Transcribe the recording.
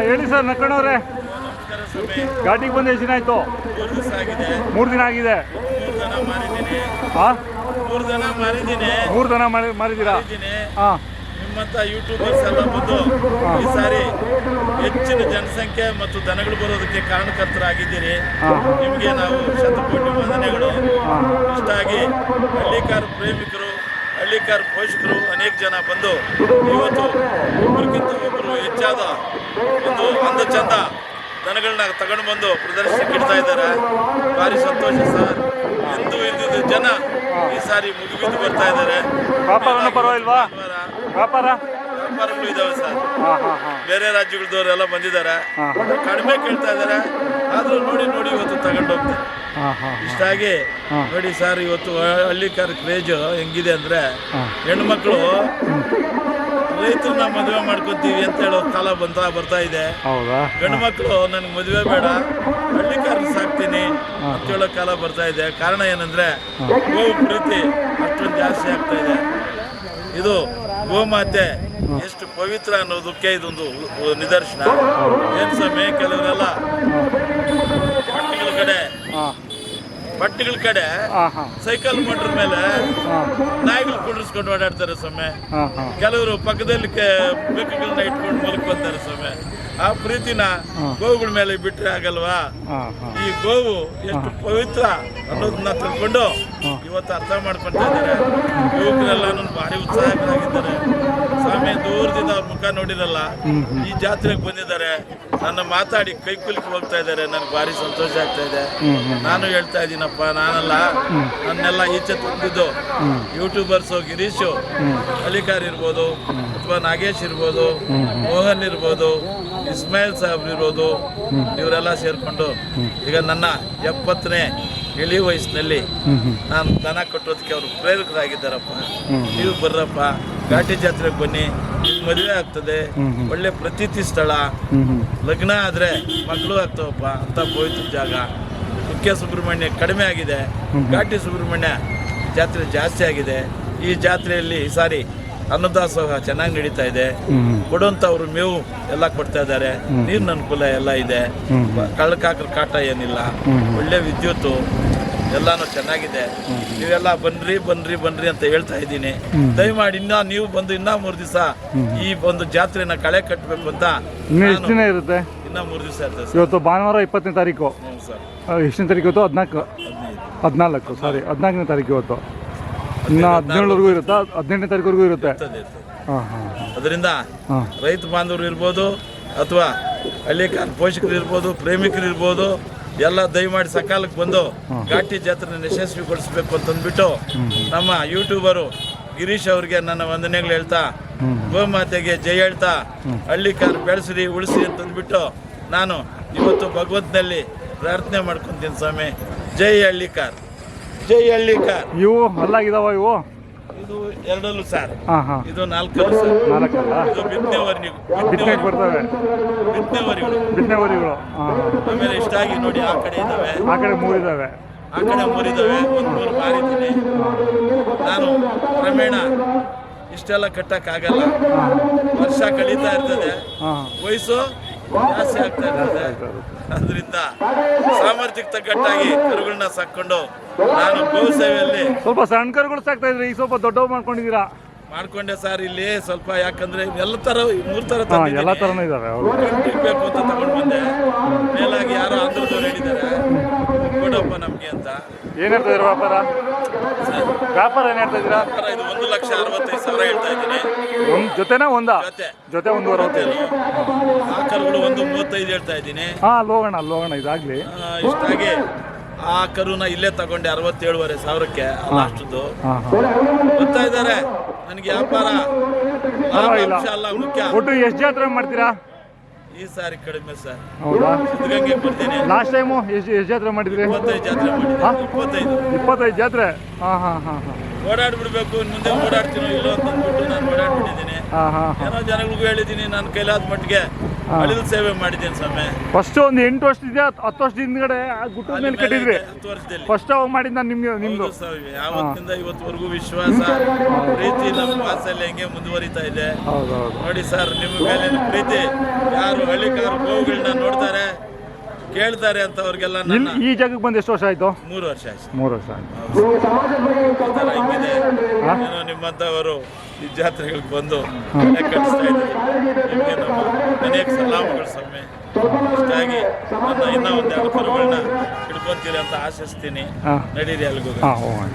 ಹೇಳಿ ಸರ್ ನಕ್ಕಣ್ಣವ್ರೆ, ಘಾಟಿಗೆ ಬಂದು ಎಷ್ಟು ದಿನ ಆಯ್ತು? 3 ದಿನ ಆಗಿದೆ. 3 ದನ ಮಾರಿದ್ದೀರಾ? ಹಾಂ. ನಿಮ್ಮಂಥ ಯೂಟ್ಯೂಬರ್ಸ್ ಎಲ್ಲ ಬಂದು ಈ ಸಾರಿ ಹೆಚ್ಚಿನ ಜನಸಂಖ್ಯೆ ಮತ್ತು ದನಗಳು ಬರೋದಕ್ಕೆ ಕಾರಣಕರ್ತರಾಗಿದ್ದೀರಿ. ನಿಮಗೆ ನಾವು ಶತಕೋಟಿ ವಂದನೆಗಳು. ಇಷ್ಟಾಗಿ ಹಳ್ಳಿಕಾರ ಪ್ರೇಮಿಕರು, ಹಳ್ಳಿಕಾರ ಪೋಷಕರು ಅನೇಕ ಜನ ಬಂದು ಇವತ್ತು ಒಬ್ಬರಿಗಿಂತ ಒಬ್ಬರು ಹೆಚ್ಚಾದ ಒಂದು ಅಂದ ಚಂದ ದನಗಳನ್ನ ತಗೊಂಡು ಬಂದು ಪ್ರದರ್ಶನಕ್ಕೆ ಇಡ್ತಾ ಇದ್ದಾರೆ. ಭಾರಿ ಸಂತೋಷ ಸರ್. ಎಂದು ಇದ್ದಿದ್ದು ಜನ ಈ ಸಾರಿ ಮುಗಿಬಿದ್ದು ಬರ್ತಾ ಇದ್ದಾರೆ. ಪರವಾಗಿಲ್ವಾ? ವ್ಯಾಪಾರಗಳು ಇದಾವೆ ಸರ್. ಬೇರೆ ರಾಜ್ಯಗಳದವರೆಲ್ಲ ಬಂದಿದ್ದಾರೆ, ಕಡಿಮೆ ಕೇಳ್ತಾ ಇದ್ದಾರೆ. ಆದರೂ ನೋಡಿ ಇವತ್ತು ತಗೊಂಡು ಹೋಗ್ತಾರೆ. ಇಷ್ಟಾಗಿ ನೋಡಿ ಸರ್, ಇವತ್ತು ಹಳ್ಳಿಕಾರ ಕ್ರೇಜ್ ಹೆಂಗಿದೆ ಅಂದರೆ, ಹೆಣ್ಮಕ್ಳು ರೈತರನ್ನ ಮದುವೆ ಮಾಡ್ಕೊತೀವಿ ಅಂತ ಹೇಳೋ ಕಾಲ ಬರ್ತಾ ಇದೆ. ಗಂಡು ಮಕ್ಕಳು ನನಗೆ ಮದುವೆ ಬೇಡ, ಹಳ್ಳಿಕಾರರು ಸಾಕ್ತೀನಿ ಅಂತ ಹೇಳೋ ಕಾಲ ಬರ್ತಾ ಇದೆ. ಕಾರಣ ಏನಂದ್ರೆ ಗೋವು ಪ್ರೀತಿ ಅಷ್ಟೊಂದು ಜಾಸ್ತಿ ಆಗ್ತಾ ಇದೆ. ಇದು ಗೋಮಾತೆ ಎಷ್ಟು ಪವಿತ್ರ ಅನ್ನೋದಕ್ಕೆ ಇದೊಂದು ನಿದರ್ಶನ. ಏನ್ ಸಮಯ ಕೆಲವರೆಲ್ಲ ಪಟ್ಟಿಗಳ ಕಡೆ ಸೈಕಲ್ ಮೋಟರ್ ಮೇಲೆ ನಾಯಿಗಳು ಕುಂಡ್ರಿಸ್ಕೊಂಡು ಓಡಾಡ್ತಾರೆ ಸಮಯ. ಕೆಲವರು ಪಕ್ಕದಲ್ಲಿ ಬೆಕ್ಕುಗಳನ್ನ ಇಟ್ಕೊಂಡು ಮಲ್ಕೊಂತಾರೆ ಸಮಯ. ಆ ಪ್ರೀತಿನ ಗೋವುಗಳ ಮೇಲೆ ಬಿಟ್ಟರೆ ಆಗಲ್ವಾ? ಈ ಗೋವು ಎಷ್ಟು ಪವಿತ್ರ ಅನ್ನೋದನ್ನ ತಿಳ್ಕೊಂಡು ಇವತ್ತು ಅರ್ಥ ಮಾಡ್ಕೊಳ್ತಾ ಇದ್ದಾರೆ. ಯುವಕರೆಲ್ಲ ಭಾರಿ ಉತ್ಸಾಹಕರಾಗಿದ್ದಾರೆ. ಸ್ವಾಮಿ ದೂರದಿಂದ ಅವ್ರ ಮುಖ ನೋಡಿರಲ್ಲ, ಈ ಜಾತ್ರೆಗೆ ಬಂದಿದ್ದಾರೆ. ನನ್ನ ಮಾತಾಡಿ ಕೈ ಕುಲಿಕ್ಕೆ ಹೋಗ್ತಾ ಇದ್ದಾರೆ. ನನಗೆ ಭಾರಿ ಸಂತೋಷ ಆಗ್ತಾ ಇದೆ. ನಾನು ಹೇಳ್ತಾ ಇದ್ದೀನಪ್ಪ, ನಾನಲ್ಲ, ನನ್ನೆಲ್ಲ ಈಚೆ ತಂದಿದ್ದು ಯೂಟ್ಯೂಬರ್ಸು, ಗಿರೀಶು ಹಳ್ಳಿಕಾರ್ ಇರ್ಬೋದು, ಅಥವಾ ನಾಗೇಶ್ ಇರ್ಬೋದು, ಮೋಹನ್ ಇರ್ಬೋದು, ಇಸ್ಮಾಯಿಲ್ ಸಾಹೇಬ್ರು ಇರ್ಬೋದು, ಇವರೆಲ್ಲ ಸೇರಿಕೊಂಡು ಈಗ ನನ್ನ 70ನೇ ಇಳಿ ವಯಸ್ಸಿನಲ್ಲಿ ನಾನು ದನ ಕಟ್ಟೋದಕ್ಕೆ ಅವರು ಪ್ರೇರಕರಾಗಿದ್ದಾರಪ್ಪ. ನೀವು ಬರ್ರಪ್ಪ, ಘಾಟಿ ಜಾತ್ರೆಗೆ ಬನ್ನಿ, ಮದುವೆ ಆಗ್ತದೆ, ಒಳ್ಳೆ ಪ್ರತೀತಿ ಸ್ಥಳ, ಲಗ್ನ ಆದರೆ ಮಕ್ಕಳು ಆಗ್ತಾವಪ್ಪ ಅಂತ ಪವಿತ್ರ ಜಾಗ. ಕುಕ್ಕೆ ಸುಬ್ರಹ್ಮಣ್ಯ ಕಡಿಮೆ ಆಗಿದೆ, ಘಾಟಿ ಸುಬ್ರಹ್ಮಣ್ಯ ಜಾತ್ರೆ ಜಾಸ್ತಿ ಆಗಿದೆ. ಈ ಜಾತ್ರೆಯಲ್ಲಿ ಈ ಸಾರಿ ಅನ್ನದಾಸೋಹ ಚೆನ್ನಾಗಿ ನಡೀತಾ ಇದೆ. ಕೊಡುವಂಥವ್ರು ಮೇವು ಎಲ್ಲ ಕೊಡ್ತಾ ಇದ್ದಾರೆ, ನೀರಿನ ಅನುಕೂಲ ಎಲ್ಲ ಇದೆ, ಕಳ್ಳಕಾಕರ ಕಾಟ ಏನಿಲ್ಲ, ಒಳ್ಳೆ ವಿದ್ಯುತ್ತು ಎಲ್ಲಾನು ಚೆನ್ನಾಗಿದೆ. ನೀವೆಲ್ಲ ಬನ್ರಿ ಅಂತ ಹೇಳ್ತಾ ಇದ್ದೀನಿ. ದಯಮಾಡಿ ನೀವು ಬಂದು ಇನ್ನೂ 3 ದಿವಸ ಈ ಒಂದು ಜಾತ್ರೆನ ಕಳೆ ಕಟ್ಟಬೇಕು ಅಂತ. ಎಷ್ಟು ದಿನ ಇರುತ್ತೆ? ಇನ್ನೂ 3 ದಿವಸ ಇರ್ತದೆ. ಇವತ್ತು ಭಾನುವಾರ 20ನೇ ತಾರೀಕು. ಸರ್, ಎಷ್ಟನೇ ತಾರೀಕು ಇವತ್ತು? 14 ಸಾರಿ 14ನೇ ತಾರೀಕು ಇವತ್ತು. ಇನ್ನು 17ವರೆಗೂ ಇರುತ್ತಾ? 18ನೇ ತಾರೀಕುವರೆಗೂ ಇರುತ್ತೆ. ಅದರಿಂದ ರೈತ ಬಾಂಧವರು ಇರ್ಬೋದು, ಅಥವಾ ಹಳ್ಳಿಕಾರ ಪೋಷಕರು ಇರ್ಬೋದು, ಪ್ರೇಮಿಕರು ಇರ್ಬೋದು, ಎಲ್ಲ ದಯಮಾಡಿ ಸಕಾಲಕ್ಕೆ ಬಂದು ಘಾಟಿ ಜಾತ್ರೆ ಯಶಸ್ವಿಗೊಳಿಸ್ಬೇಕು ಅಂತಂದ್ಬಿಟ್ಟು ನಮ್ಮ ಯೂಟ್ಯೂಬರು ಗಿರೀಶ್ ಅವ್ರಿಗೆ ನನ್ನ ವಂದನೆಗಳು ಹೇಳ್ತಾ, ಗೋಮಾತೆಗೆ ಜೈ ಹೇಳ್ತಾ, ಹಳ್ಳಿಕಾರ ಬೆಳೆಸ್ರಿ ಉಳಿಸಿ ಅಂತಂದ್ಬಿಟ್ಟು ನಾನು ಇವತ್ತು ಭಗವಂತನಲ್ಲಿ ಪ್ರಾರ್ಥನೆ ಮಾಡ್ಕೊತೀನಿ. ಸ್ವಾಮಿ, ಜೈ ಹಳ್ಳಿಕಾರ್, ಜೈ ಹಳ್ಳಿಕಾರ್. ಇವು ಅಲ್ಲಾಗಿದಾವ? ಇವು ಇದು 2 ಸರ್. ಇದು 4 ಸರ್. ಇದು ಬಿತ್ತನೆವರಿಗಳು. ಆಮೇಲೆ ಇಷ್ಟಾಗಿ ನೋಡಿ, ಆ ಕಡೆ ಇದಾವೆ, ಆ ಕಡೆ 3 ಇದಾವೆ, ಆ ಕಡೆ 3 ಇದಾವೆ. 1 3 ಮಾರಿದ್ದೀನಿ ನಾನು. ಕ್ರಮೇಣ ಇಷ್ಟೆಲ್ಲ ಕಟ್ಟಕ್ಕಾಗಲ್ಲ, ವರ್ಷ ಕಳೀತಾ ಇರ್ತದೆ, ವಯಸ್ಸು ಜಾಸ್ತಿ ಆಗ್ತಾ ಇರ್ತದೆ. ಅದರಿಂದ ಸಾಮರ್ಥ್ಯಕ್ಕೆ ತಕ್ಕಟ್ಟಾಗಿ ಕರುಗಳನ್ನ ಸಾಕೊಂಡು ನಾನು ಗೋ ಸೇವೆಯಲ್ಲಿ ಸ್ವಲ್ಪ ಸಣ್ಣ ಕರುಗಳು ಸಾಕ್ತಾ ಇದ್ರಿ, ಈಗ ಸ್ವಲ್ಪ ದೊಡ್ಡವು ಮಾಡ್ಕೊಂಡಿದ್ದೀರಾ? ಮಾಡ್ಕೊಂಡೆ ಸರ್. ಇಲ್ಲಿ ಸ್ವಲ್ಪ ಯಾಕಂದ್ರೆ ಎಲ್ಲ ತರ 3 ತರ ಎಲ್ಲ ತರನೂ ಇದಾವೆ. ಬೇಕು ಅಂತ ತಗೊಂಡು ಬಂದೆ. ಮೇಲಾಗಿ ಯಾರೋ ಆಂಧ್ರದವ್ರು ಹೇಳಿದ್ದಾರೆ, ಕೊಡಪ್ಪ ನಮ್ಗೆ ಅಂತ. ಏನ್ ಹೇಳ್ತಾ ಇದ್ದೀರಾ ವ್ಯಾಪಾರ? ವ್ಯಾಪಾರ ಏನ್ ಹೇಳ್ತಾ ಇದ್ದೀರಾ? ಇದು 1,65,000 ಹೇಳ್ತಾ ಇದ್ದೀನಿ. ಒಂದ್ ಜೊತೆನಾ? ಜೊತೆ 1,65,000. ಆ ಕರುಗಳು 1,35 ಹೇಳ್ತಾ ಇದ್ದೀನಿ. ಲೋಗಣ ಇದಾಗ್ಲಿ. ಇಷ್ಟಾಗಿ ಆ ಕರುನ ಇಲ್ಲೇ ತಗೊಂಡೆ 67,500ಕ್ಕೆ. ಲಾಸ್ಟ್ದು ಬರ್ತಾ ಇದ್ದಾರೆ. ನನಗೆ ವ್ಯಾಪಾರ ಅಲ್ಲ ಮುಖ್ಯ. ಒಟ್ಟು ಎಷ್ಟು ಜಾತ್ರೆ ಮಾಡ್ತೀರಾ ಈ ಸಾರಿ? ಕಡಿಮೆ ಸರ್. ಹೌದಾ? ಸಿದ್ಧಗಂಗೆ ಬರ್ತೀನಿ. ಲಾಸ್ಟ್ ಟೈಮು ಎಷ್ಟು ಜಾತ್ರೆ ಮಾಡಿದ್ರಿ? 25 ಜಾತ್ರೆ ಮಾಡಿದ್ದೆ. 25 ಜಾತ್ರೆ. ಓಡಾಡ್ಬಿಡ್ಬೇಕು, ಮುಂದೆ ಓಡಾಡ್ತೀನೋ ಇಲ್ಲೋ ಅಂತ ಅಂದ್ಬಿಟ್ಟು ನಾನು ಓಡಾಡ್ಬಿಟ್ಟಿದ್ದೀನಿ. ಹಾಂ ಹಾಂ ಏನೋ ಜನಗಳಿಗೂ ಹೇಳಿದ್ದೀನಿ, ನಾನು ಕೈಲಾದ ಮಟ್ಟಿಗೆ ಅಳಿದ ಸೇವೆ ಮಾಡಿದ್ದೀನಿ ಸ್ವಾಮಿ. ಫಸ್ಟ್ ಒಂದು 8 ವರ್ಷದಿಂದ 10 ವರ್ಷದ ಹಿಂದ್ಗಡೆ ಗುಟ್ಟದ ಮೇಲೆ ಕಟ್ಟಿದ್ರಿ 10 ವರ್ಷದಲ್ಲಿ ಫಸ್ಟ್ ಅವಾಗ ಮಾಡಿದ್ದು ನಾನು ನಿಮ್ದು ಹೌದು ಸ್ವಾಮಿ. ಯಾವತ್ತಿಂದ ಇವತ್ತುವರೆಗೂ ವಿಶ್ವಾಸ ಪ್ರೀತಿ ನಮ್ಮ ವಾತ್ಸಲ್ಯ ಹೆಂಗೆ ಮುಂದುವರಿತಾ ಇದೆ ಹೌದು ಹೌದು ನೋಡಿ ಸರ್. ನಿಮ್ಮ ಮೇಲಿನ ಪ್ರೀತಿ ಯಾರು ಹಳ್ಳಿಕಾರ ಗೋವುಗಳನ್ನ ನೋಡ್ತಾರೆ ಕೇಳ್ತಾರೆ ಅಂತ ಅವ್ರಿಗೆಲ್ಲ ನನ್ನ ಈ ಜಾಗಕ್ಕೆ ಬಂದು ಎಷ್ಟು ವರ್ಷ ಆಯ್ತು? 3 ವರ್ಷ ಆಯ್ತು. 3 ವರ್ಷ ಆಯ್ತು. ಈ ಥರ ಹಿಂಗಿದೆ. ಏನೋ ನಿಮ್ಮಂಥವರು ಈ ಜಾತ್ರೆಗಳಿಗೆ ಬಂದು ಕಟ್ಟಿಸ್ತಾ ಇದ್ದೀವಿ. ನಿಮಗೆ ನಮ್ಮ ಅನೇಕ ಸಲಾಮಗಳು ಸ್ವಾಮಿ. ಅಷ್ಟಾಗಿ ನನ್ನ ಇನ್ನೂ ಒಂದೆರಡು ಕರುಗಳನ್ನ ಹಿಡ್ಕೊಂತೀರಿ ಅಂತ ಆಶಿಸ್ತೀನಿ. ನಡೀರಿ ಅಲ್ಲಿಗೂ. ಹಾಂ ಹೋಗೋಣ.